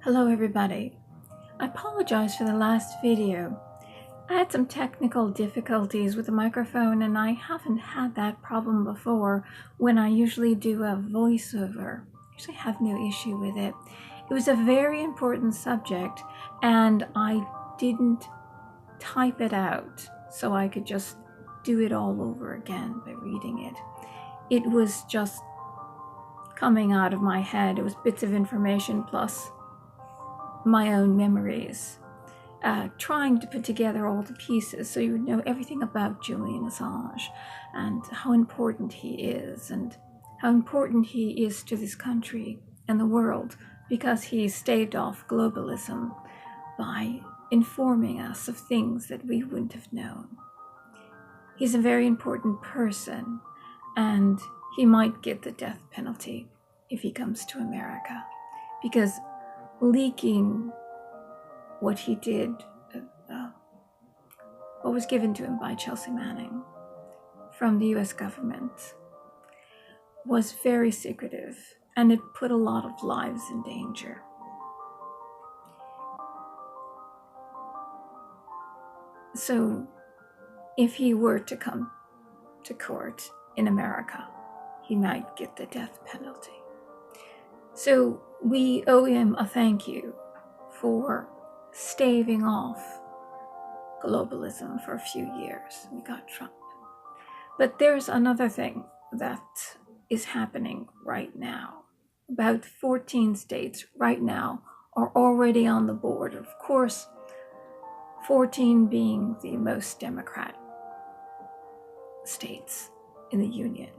Hello everybody. I apologize for the last video. I had some technical difficulties with the microphone and I haven't had that problem before when I usually do a voiceover. I usually have no issue with it. It was a very important subject and I didn't type it out so I could just do it all over again by reading it. It was just coming out of my head. It was bits of information plus my own memories, trying to put together all the pieces so you would know everything about Julian Assange and how important he is and how important he is to this country and the world because he staved off globalism by informing us of things that we wouldn't have known. He's a very important person and he might get the death penalty if he comes to America because leaking what he did, what was given to him by Chelsea Manning from the US government was very secretive and it put a lot of lives in danger. So if he were to come to court in America, he might get the death penalty. So we owe him a thank you for staving off globalism for a few years. We got Trump. But there's another thing that is happening right now. About 14 states right now are already on the board. Of course, 14 being the most Democrat states in the Union.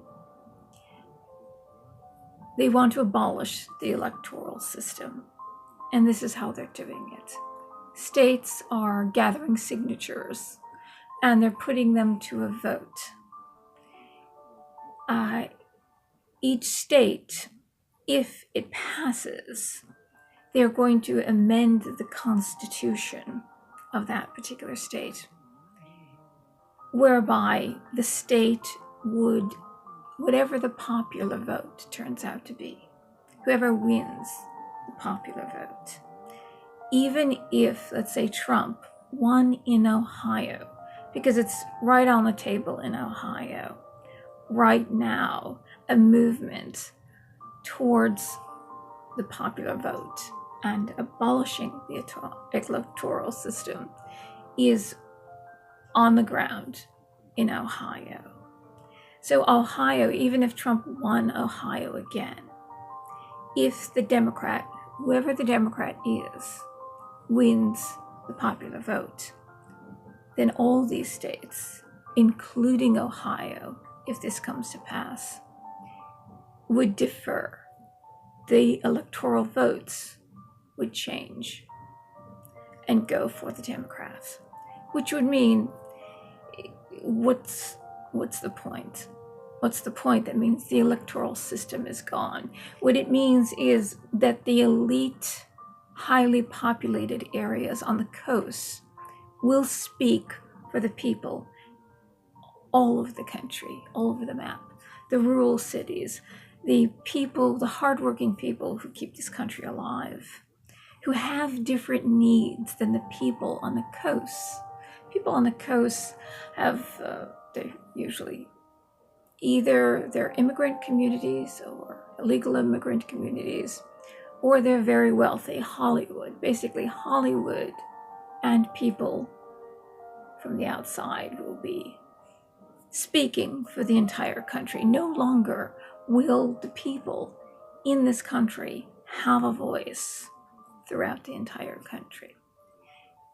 They want to abolish the electoral system, and this is how they're doing it. States are gathering signatures, and they're putting them to a vote. Each state, if it passes, they're going to amend the constitution of that particular state, whereby the state would, whatever the popular vote turns out to be, whoever wins the popular vote, even if, let's say, Trump won in Ohio, because it's right on the table in Ohio, right now, a movement towards the popular vote and abolishing the electoral system is on the ground in Ohio. So Ohio, even if Trump won Ohio again, if the Democrat, whoever the Democrat is, wins the popular vote, then all these states, including Ohio, if this comes to pass, would defer. The electoral votes would change and go for the Democrats, which would mean, what's the point? What's the point? That means the electoral system is gone. What it means is that the elite, highly populated areas on the coast will speak for the people all over the country, all over the map. The rural cities, the people, the hardworking people who keep this country alive, who have different needs than the people on the coast. People on the coast have, they're usually either they're immigrant communities or illegal immigrant communities, or they're very wealthy, Hollywood. Basically, Hollywood and people from the outside will be speaking for the entire country. No longer will the people in this country have a voice throughout the entire country.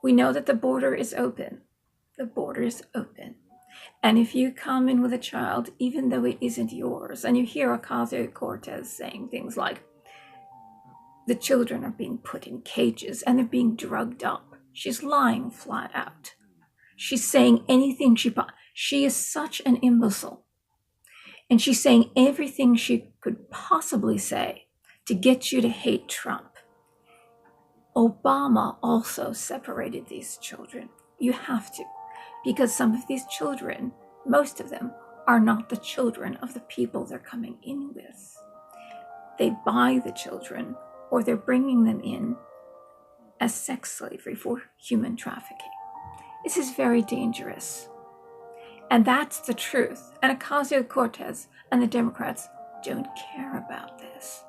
We know that the border is open. The border is open. And if you come in with a child, even though it isn't yours, and you hear Ocasio-Cortez saying things like, the children are being put in cages and they're being drugged up. She's lying flat out. She's saying anything she is such an imbecile. And she's saying everything she could possibly say to get you to hate Trump. Obama also separated these children. You have to, because some of these children, most of them, are not the children of the people they're coming in with. They buy the children, or they're bringing them in as sex slavery for human trafficking. This is very dangerous. And that's the truth. And Ocasio-Cortez and the Democrats don't care about this.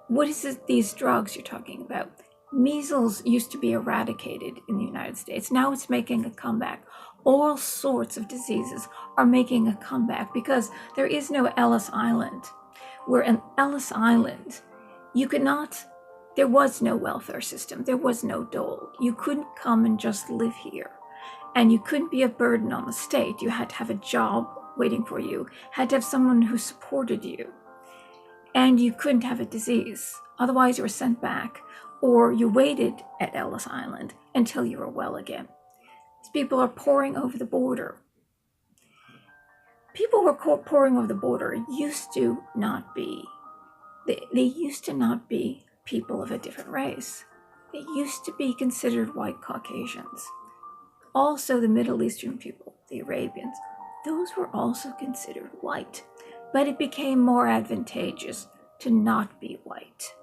What is it, these drugs you're talking about? Measles used to be eradicated in the United States. Now it's making a comeback. All sorts of diseases are making a comeback because there is no Ellis Island. Where in Ellis Island, there was no welfare system. There was no dole. You couldn't come and just live here. And you couldn't be a burden on the state. You had to have a job waiting for you, had to have someone who supported you. And you couldn't have a disease. Otherwise, you were sent back, or you waited at Ellis Island until you were well again. These people are pouring over the border. People who are pouring over the border used to not be, they used to not be people of a different race. They used to be considered white Caucasians. Also, the Middle Eastern people, the Arabians, those were also considered white, but it became more advantageous to not be white.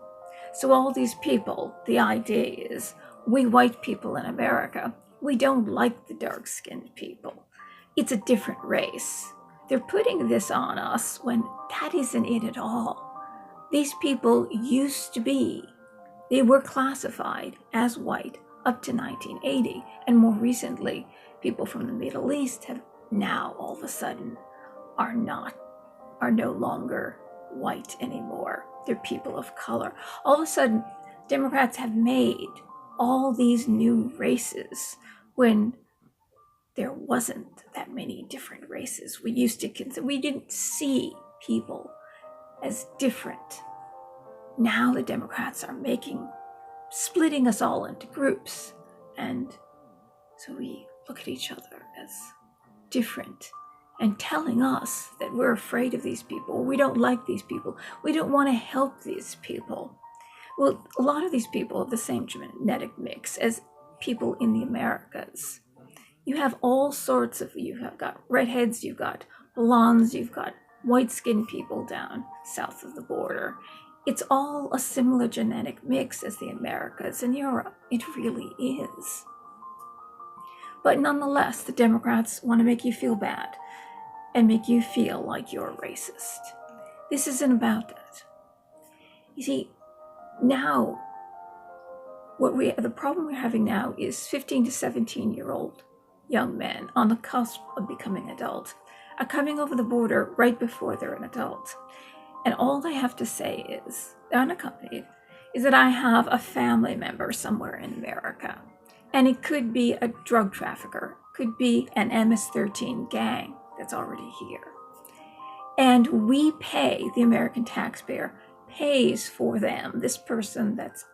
So all these people, the idea is, we white people in America, we don't like the dark-skinned people. It's a different race. They're putting this on us when that isn't it at all. These people used to be, they were classified as white up to 1980, and more recently, people from the Middle East have now all of a sudden are no longer white anymore. They're people of color. All of a sudden, Democrats have made all these new races when there wasn't that many different races. We didn't see people as different. Now the Democrats are splitting us all into groups. And so we look at each other as different and telling us that we're afraid of these people. We don't like these people. We don't want to help these people. Well, a lot of these people have the same genetic mix as people in the Americas. You have all sorts of, you've got redheads, you've got blondes, you've got white-skinned people down south of the border. It's all a similar genetic mix as the Americas and Europe. It really is. But nonetheless, the Democrats want to make you feel bad and make you feel like you're a racist. This isn't about that. You see, now, the problem we're having now is 15 to 17-year-old young men on the cusp of becoming adults are coming over the border right before they're an adult. And all they have to say is, they're unaccompanied, is that I have a family member somewhere in America. And it could be a drug trafficker, could be an MS-13 gang that's already here. And we pay, the American taxpayer pays for them, this person that's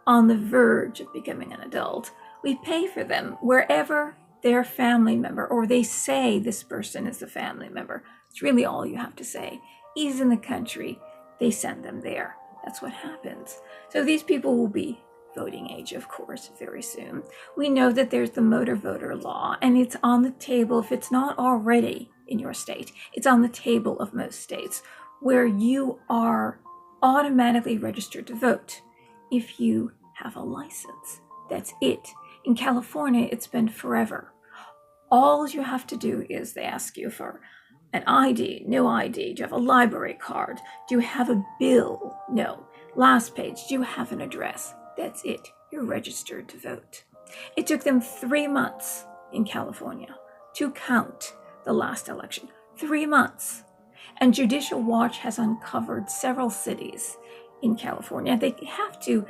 on the verge of becoming an adult, we pay for them wherever their family member, or they say this person is the family member. It's really all you have to say. He's in the country, they send them there. That's what happens. So these people will be voting age, of course, very soon. We know that there's the motor voter law, and it's on the table, if it's not already in your state, it's on the table of most states, where you are automatically registered to vote if you have a license. That's it. In California, it's been forever. All you have to do is they ask you for an ID, no ID. Do you have a library card? Do you have a bill? No. Last page, do you have an address? That's it. You're registered to vote. It took them 3 months in California to count the last election. 3 months. And Judicial Watch has uncovered several cities in California. They have to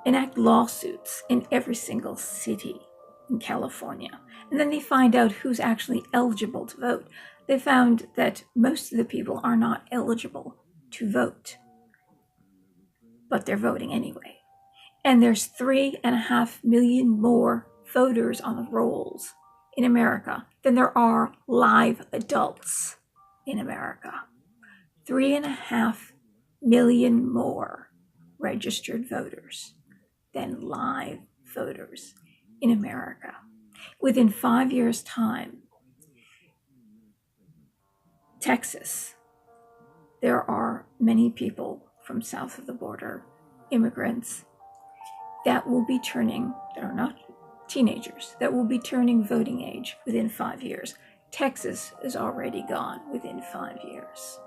enact lawsuits in every single city in California. And then they find out who's actually eligible to vote. They found that most of the people are not eligible to vote, but they're voting anyway. And there's 3.5 million more voters on the rolls in America than there are live adults in America. 3.5 million more registered voters than live voters in America. Within 5 years' time, Texas, there are many people from south of the border, immigrants, that are not teenagers, that will be turning voting age within 5 years. Texas is already gone within 5 years.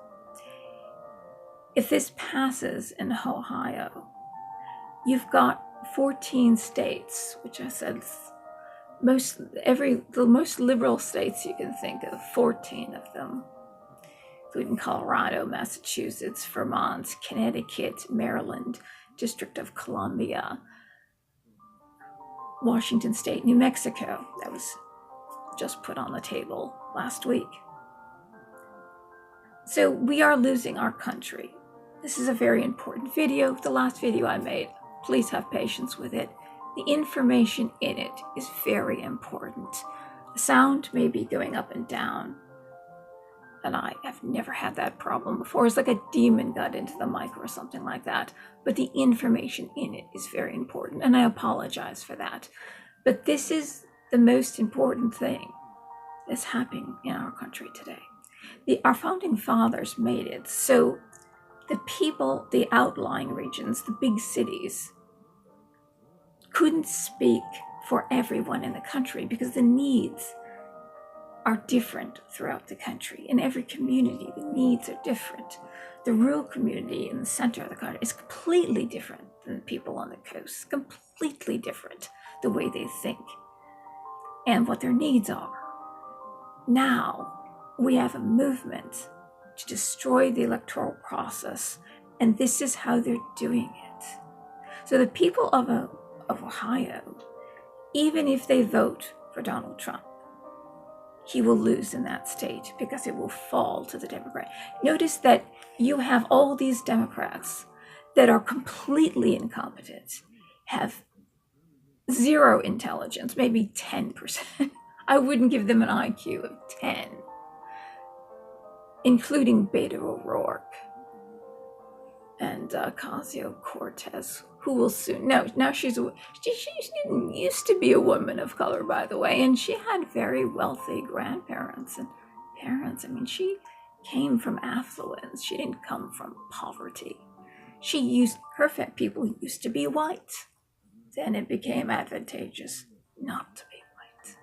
If this passes in Ohio, you've got 14 states, which I said the most liberal states you can think of, 14 of them, including Colorado, Massachusetts, Vermont, Connecticut, Maryland, District of Columbia, Washington State, New Mexico. That was just put on the table last week. So we are losing our country. This is a very important video, the last video I made. Please have patience with it. The information in it is very important. The sound may be going up and down, and I have never had that problem before. It's like a demon got into the mic or something like that. But the information in it is very important, and I apologize for that. But this is the most important thing that's happening in our country today. Our founding fathers made it so the people, the outlying regions, the big cities, couldn't speak for everyone in the country because the needs are different throughout the country. In every community, the needs are different. The rural community in the center of the country is completely different than the people on the coast, completely different the way they think and what their needs are. Now, we have a movement to destroy the electoral process, and this is how they're doing it. So the people of Ohio, even if they vote for Donald Trump, he will lose in that state because it will fall to the Democrat. Notice that you have all these Democrats that are completely incompetent, have zero intelligence, maybe 10%. I wouldn't give them an IQ of 10, including Beto O'Rourke and Ocasio-Cortez, who will soon. Now she didn't used to be a woman of color, by the way, and she had very wealthy grandparents and parents. I mean, she came from affluence. She didn't come from poverty. People used to be white. Then it became advantageous not to be white.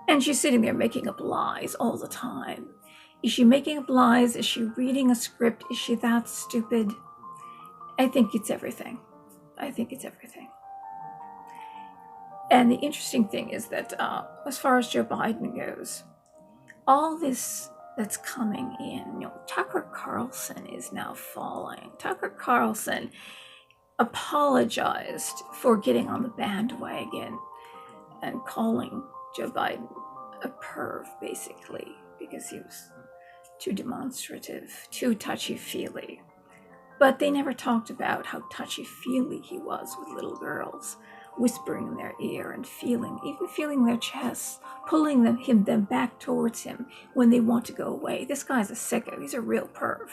And she's sitting there making up lies all the time. Is she making up lies? Is she reading a script? Is she that stupid? I think it's everything. And the interesting thing is that as far as Joe Biden goes, all this that's coming in, Tucker Carlson is now falling. Tucker Carlson apologized for getting on the bandwagon and calling Joe Biden a perv, basically, because he was too demonstrative, too touchy-feely. But they never talked about how touchy-feely he was with little girls, whispering in their ear and even feeling their chests, pulling them back towards him when they want to go away. This guy's a sicko. He's a real perv.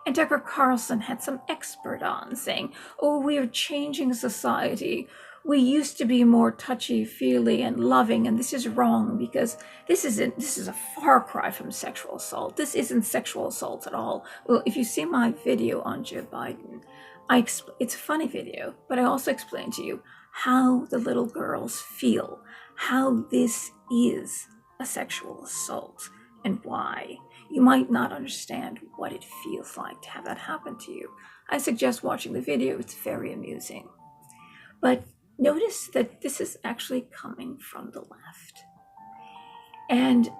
And Tucker Carlson had some expert on saying, we are changing society. We used to be more touchy-feely and loving, and this is wrong because this is a far cry from sexual assault. This isn't sexual assault at all. Well, if you see my video on Joe Biden, it's a funny video, but I also explain to you how the little girls feel, how this is a sexual assault, and why. You might not understand what it feels like to have that happen to you. I suggest watching the video. It's very amusing. But notice that this is actually coming from the left. And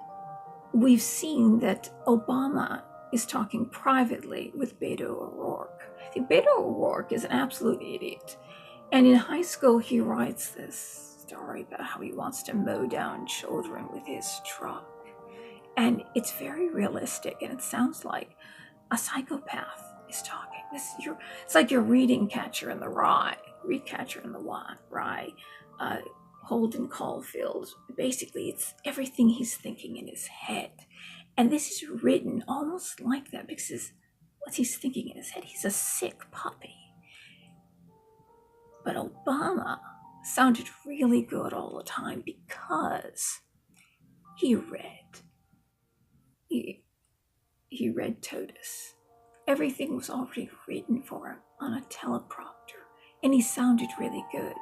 we've seen that Obama is talking privately with Beto O'Rourke. Beto O'Rourke is an absolute idiot. And in high school, he writes this story about how he wants to mow down children with his truck. And it's very realistic, and it sounds like a psychopath is talking. It's like you're reading Catcher in the Rye. Read Catcher in the Rye. Holden Caulfield. Basically, it's everything he's thinking in his head. And this is written almost like that because what he's thinking in his head, he's a sick puppy. But Obama sounded really good all the time because he read TOTUS. Everything was already written for him on a teleprompter, and he sounded really good.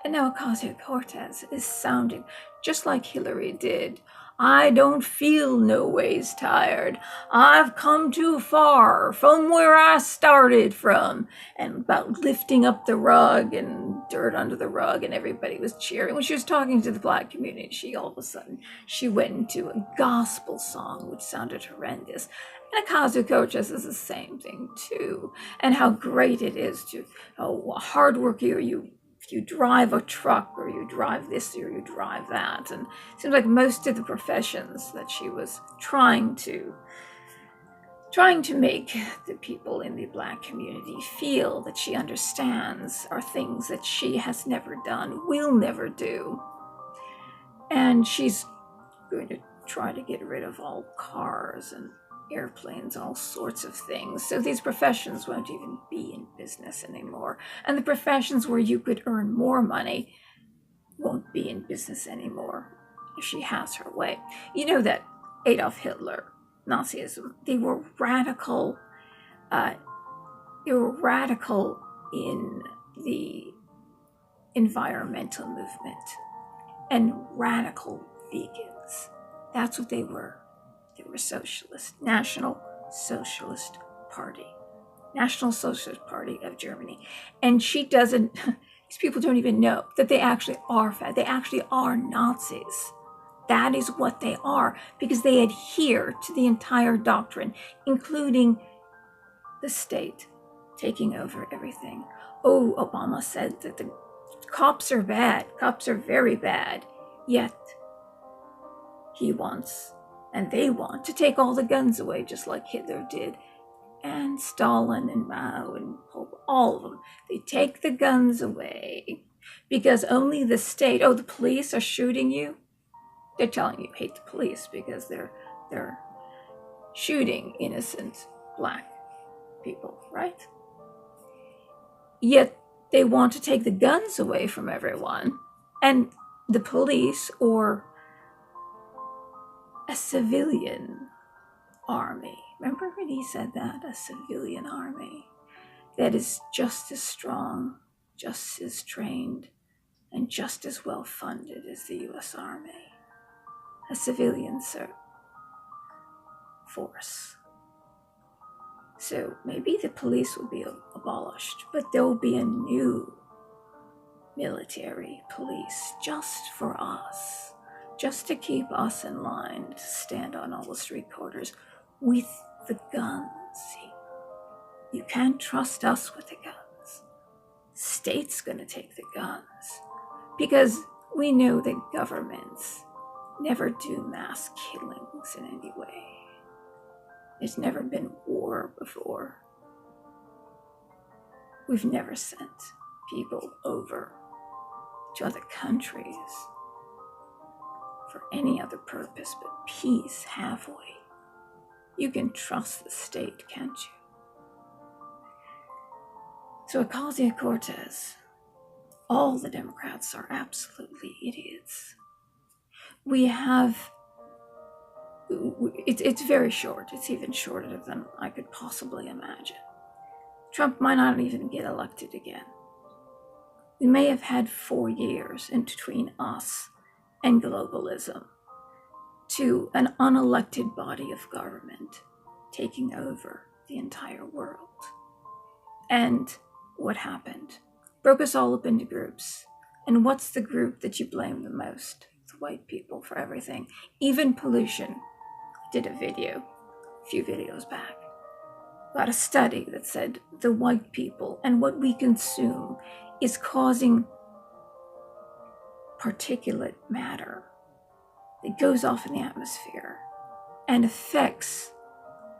And now Ocasio-Cortez is sounding just like Hillary did. I don't feel no ways tired. I've come too far from where I started from. And about lifting up the rug and dirt under the rug, and everybody was cheering. When she was talking to the Black community, she all of a sudden, she went into a gospel song, which sounded horrendous. And Ocasio-Cortez is the same thing too. And how great it is to, hard work if you drive a truck, or you drive this, or you drive that. And it seems like most of the professions that she was trying to make the people in the Black community feel that she understands are things that she has never done, will never do. And she's going to try to get rid of all cars and airplanes, all sorts of things. So these professions won't even be in business anymore. And the professions where you could earn more money won't be in business anymore if she has her way. You know that Adolf Hitler, Nazism, they were radical. In the environmental movement and radical vegans. That's what they were. They were socialist, National Socialist Party of Germany. And she doesn't, these people don't even know that they actually are fat. They actually are Nazis. That is what they are, because they adhere to the entire doctrine, including the state taking over everything. Oh, Obama said that the cops are bad. Cops are very bad. Yet he wants, and they want, to take all the guns away, just like Hitler did, and Stalin and Mao and all of them. They take the guns away because only the state, the police are shooting you. They're telling you hate the police because they're shooting innocent Black people, right? Yet they want to take the guns away from everyone, and the police, or a civilian army. Remember when he said that? A civilian army that is just as strong, just as trained, and just as well funded as the U.S. Army. A civilian force. So maybe the police will be abolished, but there will be a new military police just for us, just to keep us in line, to stand on all the street corners with the guns. You can't trust us with the guns. The state's going to take the guns, because we know that governments never do mass killings in any way. There's never been war before. We've never sent people over to other countries for any other purpose but peace, have we? You can trust the state, can't you? So Ocasio-Cortez, all the Democrats are absolutely idiots. We have, it's very short. It's even shorter than I could possibly imagine. Trump might not even get elected again. We may have had 4 years in between us and globalism to an unelected body of government taking over the entire world. And what happened? Broke us all up into groups. And what's the group that you blame the most? The white people for everything. Even pollution. I did a few videos back, about a study that said the white people and what we consume is causing particulate matter that goes off in the atmosphere and affects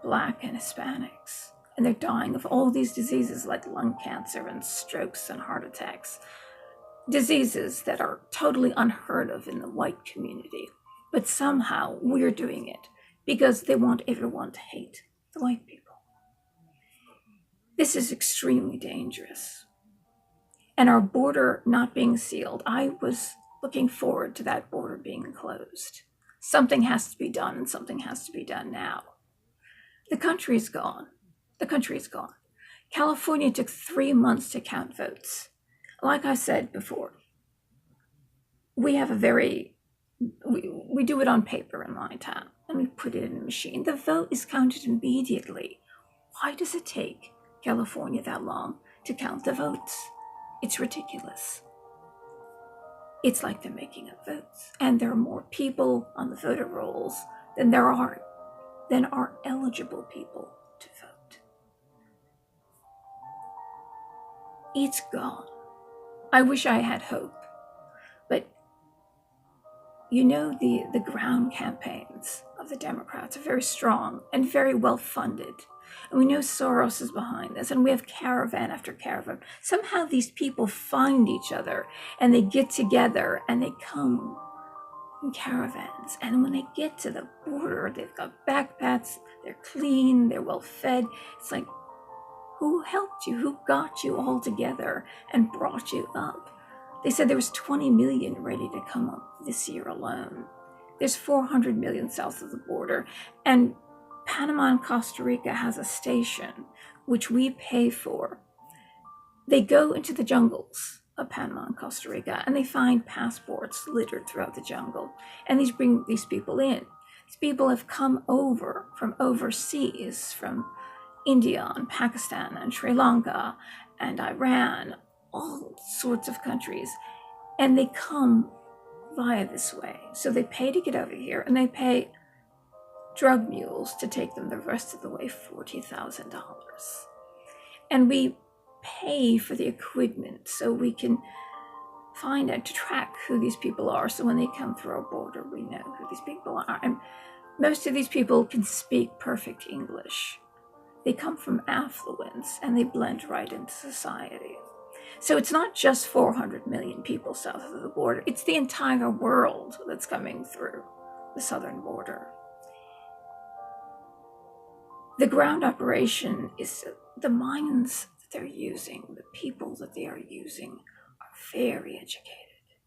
Black and Hispanics and they're dying of all these diseases like lung cancer and strokes and heart attacks, diseases that are totally unheard of in the white community. But somehow we're doing it because they want everyone to hate the white people. This is extremely dangerous. And our border not being sealed, I was looking forward to that border being closed. Something has to be done, and something has to be done now. The country's gone. The country's gone. California took 3 months to count votes. Like I said before, we have we do it on paper in my town, and we put it in a machine. The vote is counted immediately. Why does it take California that long to count the votes? It's ridiculous. It's like they're making up votes, and there are more people on the voter rolls than there are eligible people to vote. It's gone. I wish I had hope, but the ground campaigns of the Democrats are very strong and very well funded. And we know Soros is behind this, and we have caravan after caravan. Somehow these people find each other, and they get together, and they come in caravans. And when they get to the border, they've got backpacks, they're clean, they're well fed. It's like, who helped you? Who got you all together and brought you up? They said there was 20 million ready to come up this year alone. There's 400 million south of the border. And Panama and Costa Rica has a station, which we pay for. They go into the jungles of Panama and Costa Rica, and they find passports littered throughout the jungle. And these bring these people in. These people have come over from overseas, from India and Pakistan and Sri Lanka and Iran, all sorts of countries, and they come via this way. So they pay to get over here, and they pay drug mules to take them the rest of the way, $40,000. And we pay for the equipment so we can find out, to track who these people are, so when they come through our border, we know who these people are. And most of these people can speak perfect English. They come from affluence, and they blend right into society. So it's not just 400 million people south of the border. It's the entire world that's coming through the southern border. The ground operation is the minds that they're using, the people that they are using are very educated.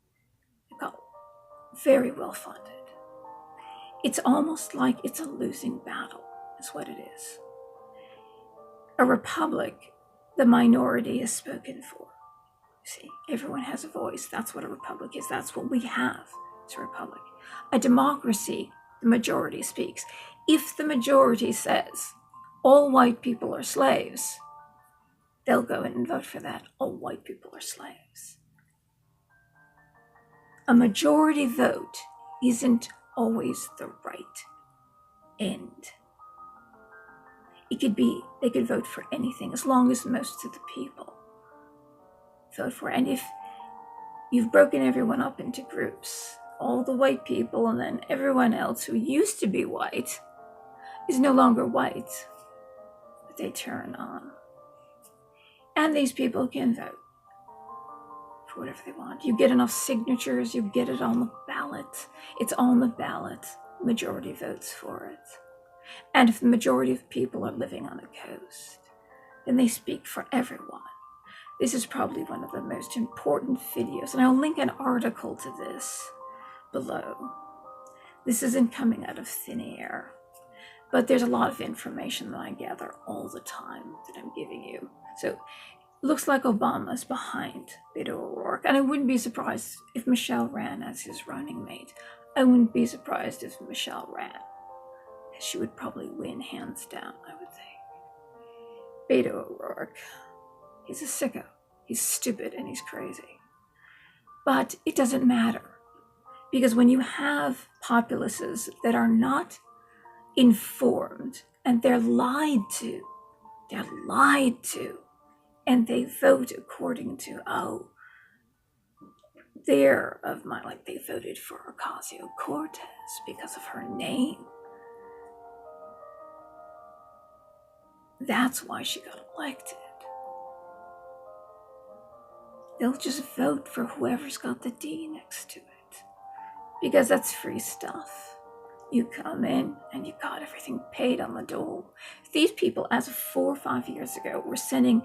They've got very well funded. It's almost like it's a losing battle, is what it is. A republic, the minority is spoken for. See, everyone has a voice. That's what a republic is. That's what we have. It's a republic. A democracy, the majority speaks. If the majority says all white people are slaves, they'll go in and vote for that. All white people are slaves. A majority vote isn't always the right end. They could vote for anything as long as most of the people vote for it. And if you've broken everyone up into groups, all the white people and then everyone else who used to be white is no longer white, but they turn on. And these people can vote for whatever they want. You get enough signatures, you get it on the ballot. It's on the ballot. Majority votes for it. And if the majority of people are living on the coast, then they speak for everyone. This is probably one of the most important videos, and I'll link an article to this below. This isn't coming out of thin air, but there's a lot of information that I gather all the time that I'm giving you. So it looks like Obama's behind Beto O'Rourke, and I wouldn't be surprised if Michelle ran as his running mate. I wouldn't be surprised if Michelle ran. She would probably win hands down, I would think. Beto O'Rourke, he's a sicko. He's stupid and he's crazy. But it doesn't matter, because when you have populaces that are not informed and they're lied to, and they vote according to, they voted for Ocasio-Cortez because of her name. That's why she got elected. They'll just vote for whoever's got the D next to it, because that's free stuff. You come in and you got everything paid on the dole. These people, as of 4 or 5 years ago, were sending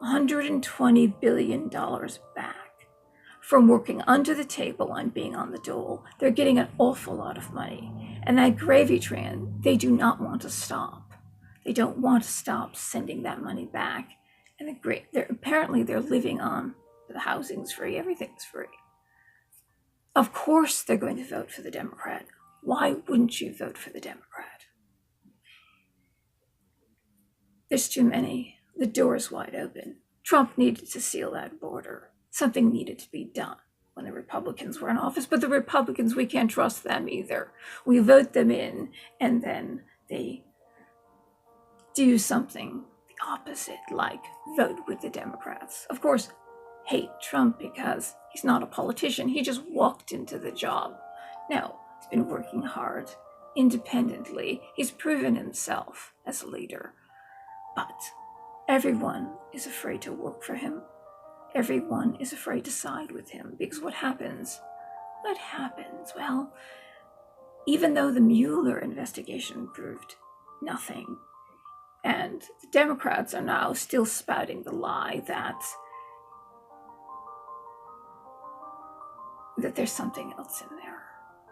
$120 billion back from working under the table and being on the dole. They're getting an awful lot of money. And that gravy train, they do not want to stop. They don't want to stop sending that money back. And apparently they're living on the housing's free, everything's free. Of course they're going to vote for the Democrat. Why wouldn't you vote for the Democrat? There's too many. The door's wide open. Trump needed to seal that border. Something needed to be done when the Republicans were in office, but the Republicans, we can't trust them either. We vote them in, and then they do something the opposite, like vote with the Democrats. Of course, hate Trump because he's not a politician. He just walked into the job. No, he's been working hard, independently. He's proven himself as a leader. But everyone is afraid to work for him. Everyone is afraid to side with him, because what happens? What happens? Well, even though the Mueller investigation proved nothing, and the Democrats are now still spouting the lie that there's something else in there,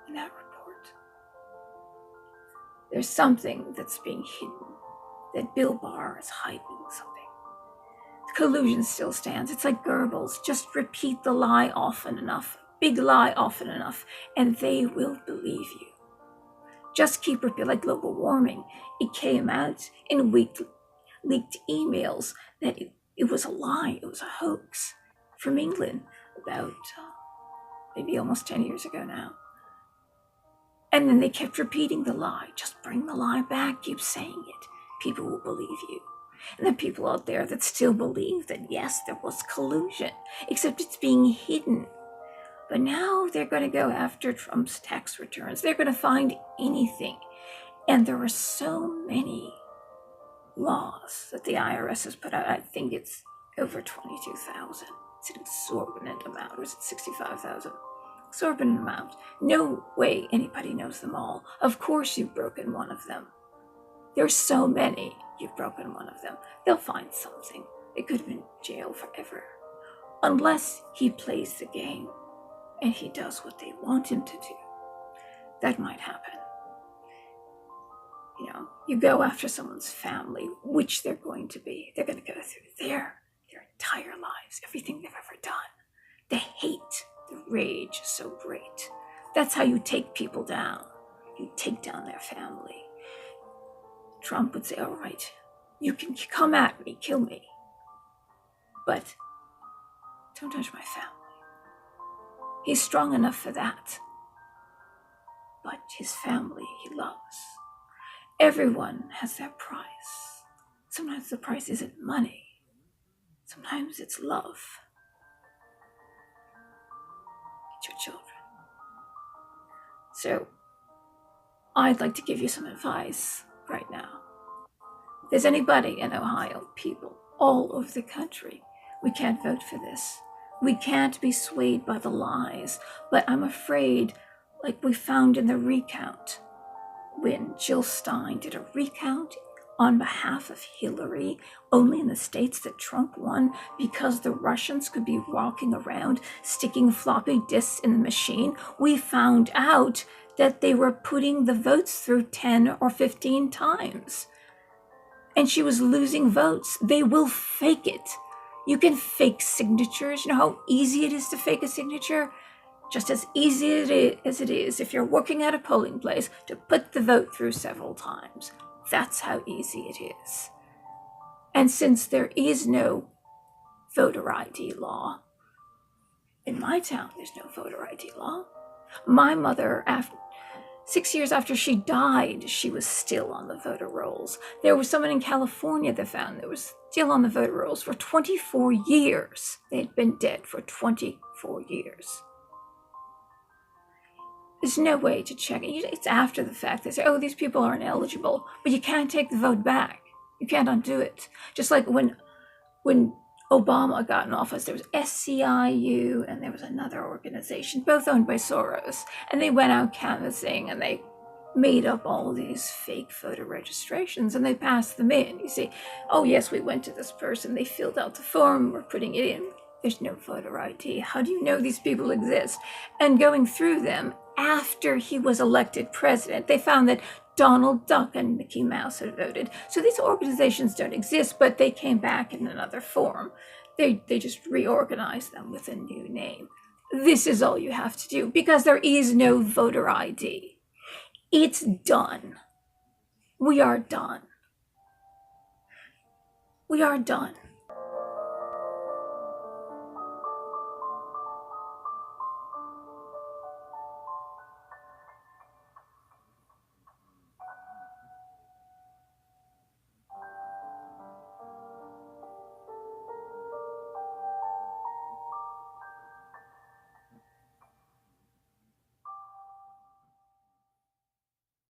in that report. There's something that's being hidden, that Bill Barr is hiding something. The collusion still stands. It's like Goebbels. Just repeat the lie often enough, big lie often enough, and they will believe you. Just keep repeating, like global warming. It came out in leaked emails that it was a lie, it was a hoax from England about maybe almost 10 years ago now. And then they kept repeating the lie. Just bring the lie back, keep saying it. People will believe you. And there are people out there that still believe that, yes, there was collusion, except it's being hidden. But now they're going to go after Trump's tax returns. They're going to find anything. And there are so many laws that the IRS has put out. I think it's over 22,000. It's an exorbitant amount. Or is it 65,000? Exorbitant amount. No way anybody knows them all. Of course you've broken one of them. There's so many. You've broken one of them. They'll find something. It could have been jail forever. Unless he plays the game and he does what they want him to do. That might happen. You know, you go after someone's family, which they're going to be. They're going to go through their entire lives, everything they've ever done. The hate, the rage is so great. That's how you take people down. You take down their family. Trump would say, all right, you can come at me, kill me, but don't touch my family. He's strong enough for that. But his family he loves. Everyone has their price. Sometimes the price isn't money. Sometimes it's love. It's your children. So, I'd like to give you some advice right now. If there's anybody in Ohio, people all over the country, we can't vote for this. We can't be swayed by the lies. But I'm afraid, like we found in the recount, when Jill Stein did a recount on behalf of Hillary, only in the states that Trump won, because the Russians could be walking around sticking floppy disks in the machine, we found out that they were putting the votes through 10 or 15 times. And she was losing votes. They will fake it. You can fake signatures. You know how easy it is to fake a signature? Just as easy as it is if you're working at a polling place to put the vote through several times. That's how easy it is. And since there is no voter ID law, in my town there's no voter ID law. My mother, 6 years after she died, she was still on the voter rolls. There was someone in California that found there was still on the voter rolls for 24 years. They had been dead for 24 years. There's no way to check it. It's after the fact. They say, oh, these people aren't eligible, but you can't take the vote back. You can't undo it. Just like when Obama got in office, there was SCIU and there was another organization, both owned by Soros, and they went out canvassing and they made up all these fake voter registrations and they passed them in. You say, oh yes, we went to this person, they filled out the form, we're putting it in. There's no voter ID. How do you know these people exist? And going through them, after he was elected president, they found that Donald Duck and Mickey Mouse had voted. So these organizations don't exist, but they came back in another form. They just reorganized them with a new name. This is all you have to do because there is no voter ID. It's done. We are done. We are done.